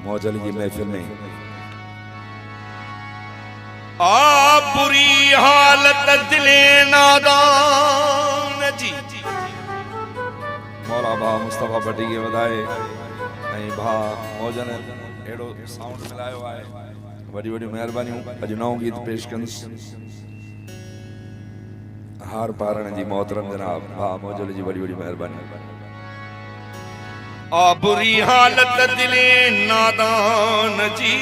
मौजल की महफिल में आ बुरी हालत दिले नादान जी मौला भा मुस्तफा भट्टी के वधाए ऐं भा मौजन एड़ो साउंड मिलायो आहे वडी वडी मेहरबानियूं अज नओं गीत पेश कंस हार पारण जी मोहतरम जनाब भा मौजल जी वडी वडी मेहरबानी आ बुरी हालत दिले नादान जी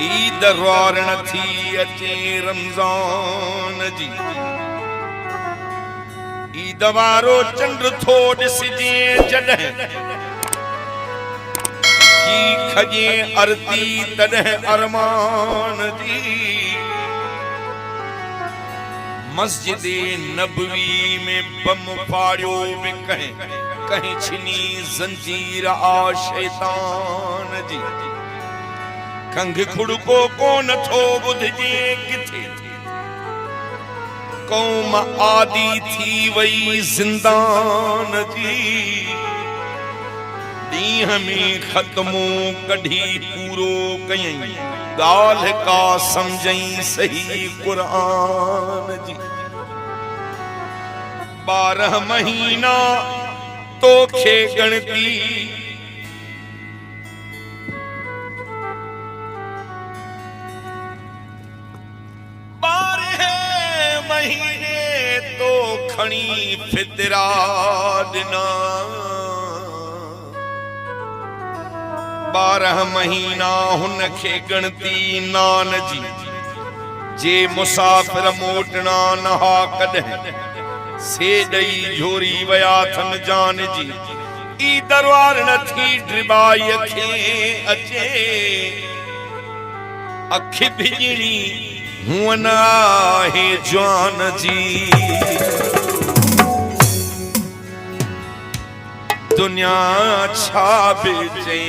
ईद वार न थी अचे रमजान जी ईद वारो चंड थो ॾिसजे जॾहिं की खजे आरती तॾहिं अरमान जी मस्जिद नबवी में बम फाड़ियो बि कहीं छिनी जंजीर आ शैतान जी कंग खुड़को कोन थो बुधजे किथे कौम आदि थी वई जिंदान जी दीह में खत्मो कढ़ी पूरो कयई गाल का समझई सही कुरान जी 12 महीना तोखे गणती 12 महीने तो खणी फितरा दिना 12 महीना हुन खे गणती नान जी जे मुसाफिर मोटना नहा कॾहिं से दई झोरी वया थन जान जी ई दरबार न थी ड्रिबाई खे अचे अखि भिजणी हुअ न आहे जान जी दुनिया छा बिचे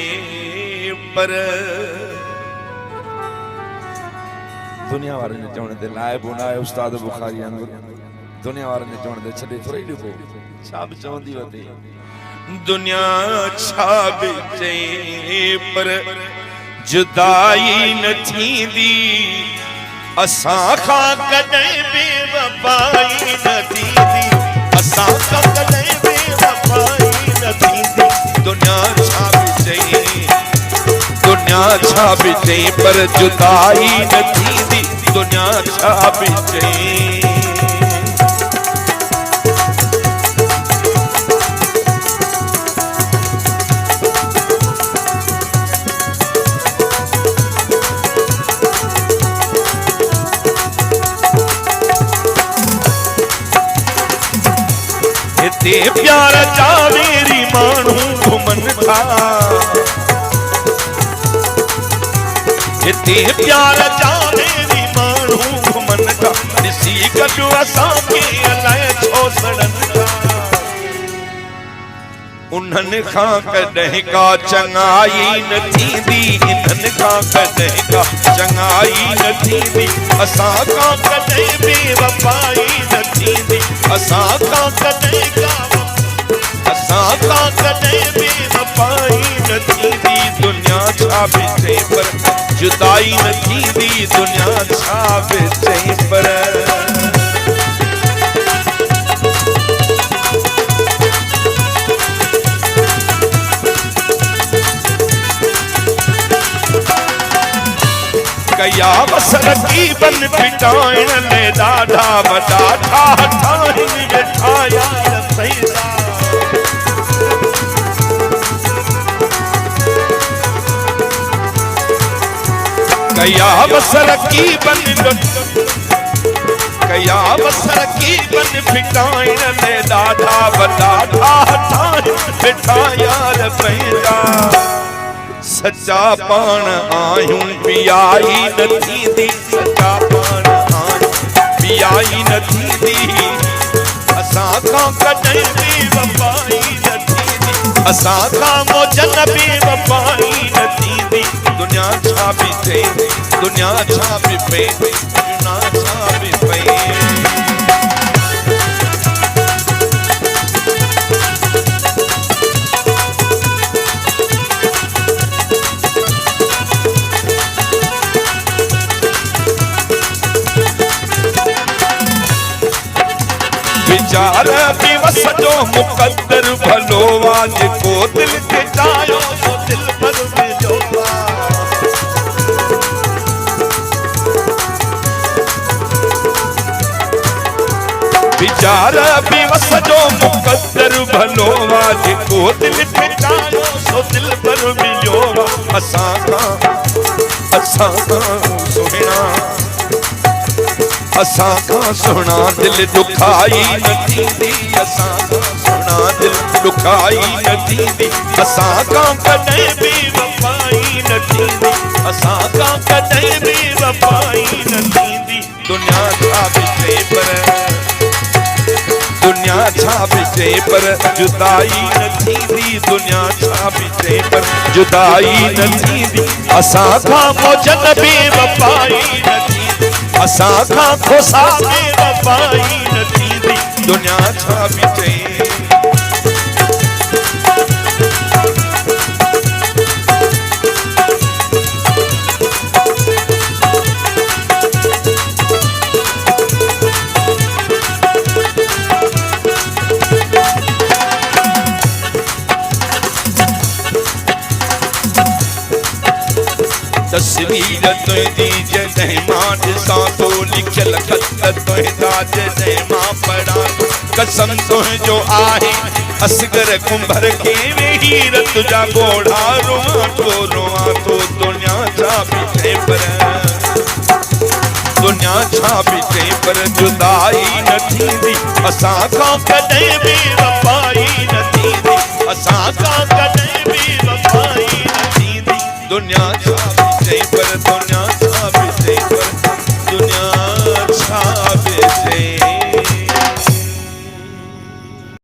पर दुनिया वारे ने चवण ते लाए बुना है उस्ताद बुखारी अंगुर दुनिया वारे ने चवण ते छडे थोड़ी ॾिबो छा बि चवंदी वते दुनिया छा बिचे पर जुदाई न थींदी असां खां कॾहिं बेवफाई न थींदी असां खां कॾहिं बेवफाई न थींदी दुनिया छा बिचे पर जुदाई न थींदी दुनिया छा बिचे ते प्यार जा मेरी मानू घुमन था ते प्यार जा मेरी मानू घुमन था ॾिसी गॾु असांखे अलाए छो सड़न था उन्हनि खां कॾहिं का चङाई न थींदी इन्हनि खां कॾहिं का चङाई न थींदी असां खां कॾहिं बेवफाई न थींदी असां खां कॾहिं बेवफाई न थींदी दुनिया छा बिचे पर जुदाई न थींदी दुनिया छा बिचे पर कया बसर की बन पिटाइण ले ॾाढा वॾा ठाहिन ठाया सैदा कया बसर की बन पिटाइण ले ॾाढा वॾा ठाहिन ठाया सैदा सच्चा पाण आयूं पियाई न थींदी सच्चा पाण आयूं पियाई न थींदी असां खां कॾहिं बेवफाई न थींदी असां खां मौजन बेवफाई न थींदी दुनिया छा बिचे दुनिया छा बिपे दुनिया छा बिपे विचार दिवस जो मुकद्दर भलो आज को दिल के जायो सो दिल भर मिलो विचार दिवस जो मुकद्दर भलो आज को दिल के जायो सो दिल भर मिलो असां सुहिणा असां खां सुहिणा दिल दुखाई न थींदी असां खां सुहिणा दिल दुखाई न थींदी असां खां कॾहिं बि वफ़ाई न थींदी असां खां कॾहिं बि वफ़ाई न थींदी दुनिया छा बि चए पर जुदाई न थींदी दुनिया छा बि चए पर जुदाई न थींदी असां खां मौजन बि वफ़ाई न थींदी असां खां खोसा बि वफ़ाई न थींदी दुनिया छा बि चए तस्वीर तुंहिंजी जॾहिं मां ॾिसां थो लिखियल ख़त तुंहिंजा जॾहिं मां पढ़ां कसम तुंहिंजो आहे असगर कुंभर खे वेही रत जा ॻोढ़ा रोआं थो दुनिया छा बि चए पर दुनिया छा बि चए पर जुदाई न थींदी असां खां कॾहिं बि वफ़ाई न थींदी असां खां कॾहिं बि वफ़ाई न थींदी दुनिया छा बि चए पर दुनिया